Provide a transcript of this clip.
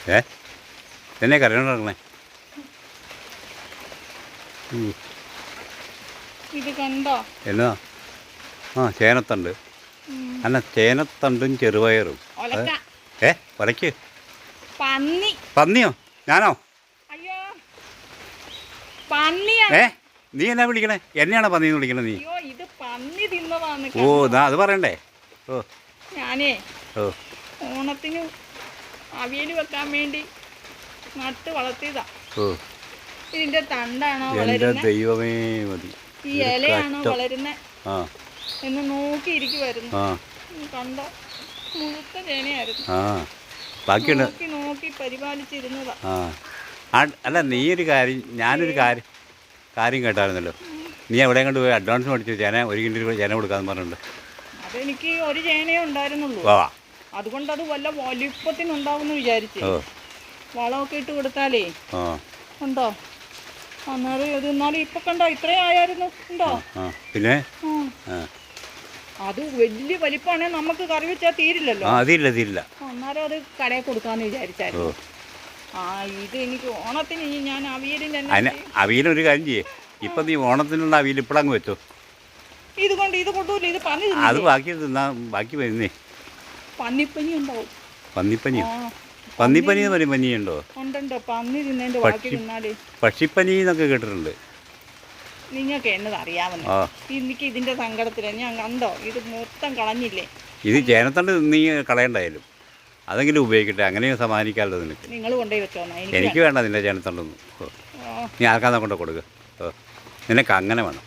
ഏ എന്നെ കരയണേ ഇത് കണ്ടോ? എന്നാ ചേനത്തണ്ട്. അല്ല ചേനത്തണ്ടും ചെറുപയറും. ഒലയ്ക്ക് പന്നിയോ? ഞാനോ? അയ്യോ പന്നിയാണ്. നീ എന്നാ വിളിക്കണേ? എന്നെയാണോ പന്നിന്ന് വിളിക്കണേ നീ? അയ്യോ ഇത് പന്നി തിന്നതാണ്. ഓ അത് പറയണ്ടേ. ഞാനേ ഓണത്തിന് അവിയൽ വെക്കാൻ വേണ്ടി നട്ട് വളർത്തിയതാ. ഇതിന്റെ തണ്ടാണോ വളരുന്നത്? ദൈവമേ മതി. ഈ ഇലയാണോ വളരുന്നത് എന്ന് നോക്കിയിരിക്കുവായിരുന്നു. കണ്ടോ, മുഴുത്ത ചേനയായിരുന്നു. നോക്കി പരിപാലിച്ചിരുന്നതാ. അല്ല നീ ഒരു കാര്യം, ഞാനൊരു കാര്യം കേട്ടായിരുന്നല്ലോ. നീ എവിടെയും കൊണ്ട് പോയി അഡ്വാൻസ് മേടിച്ചു ചേന 1 കിലോ ചേന കൊടുക്കാന്ന് പറഞ്ഞിട്ടുണ്ട്. അതെനിക്ക് ഒരു ചേനയേ ഉണ്ടായിരുന്നുള്ളൂ. അതുകൊണ്ട് അത് വല്ല വലിപ്പത്തിനുണ്ടാവുമെന്ന് വിചാരിച്ചു. വളമൊക്കെ ഇട്ട് കൊടുത്താലേ ഉണ്ടോ അന്നേരം ഇത്. എന്നാലും ഇപ്പൊ കണ്ടോ ഇത്രയും ആയായിരുന്നു. ഉണ്ടോ? പിന്നെ അത് വലിയ വലിപ്പമാണെ നമുക്ക് കറി വെച്ചാൽ തീരില്ലല്ലോ. അന്നേരം അത് കടയിൽ കൊടുക്കാന്ന് വിചാരിച്ചായിരുന്നു. ഇത് എനിക്ക് ഓണത്തിന് ഞാൻ അവിയലൊരു കാര്യം ചെയ്യേ. ഇപ്പൊ നീ ഓണത്തിനുള്ള അവിയൽ ഇപ്പഴങ്ങ് വെച്ചോ. ഇത് കൊണ്ടൂല്ല. ഇത് പന്നി അത് ബാക്കി വരുന്നേ. പന്നിപ്പനി ഉണ്ടാവും. പന്നിപ്പനി എന്ന് പറയും. പനിയുണ്ടോ? ഉണ്ടോ പന്നി തിന്നതിന്റെ ബാക്കി തിന്നാല്. പക്ഷിപ്പനി എന്നൊക്കെ കേട്ടിട്ടുണ്ട്. നിങ്ങൾക്ക് എന്നത് അറിയാമെന്ന്. എനിക്ക് ഇതിന്റെ സങ്കടത്തിലാണ് ഞാൻ. കണ്ടോ ഇത് മൊത്തം കളഞ്ഞില്ലേ. ഇത് ചേനത്തണ്ട് നീ കളയണ്ടായാലും അതെങ്കിലും ഉപയോഗിക്കട്ടെ. അങ്ങനെ സമാധാനിക്കാമല്ലോ നിനക്ക്. നിങ്ങൾ കൊണ്ടുപോയി വെച്ചോ. എനിക്ക് വേണ്ട നിന്റെ ചേനത്തണ്ടൊന്നും. നീ ആർക്കാന്നാ കൊണ്ട് കൊടുക്കുക. നിനക്ക് അങ്ങനെ വേണം.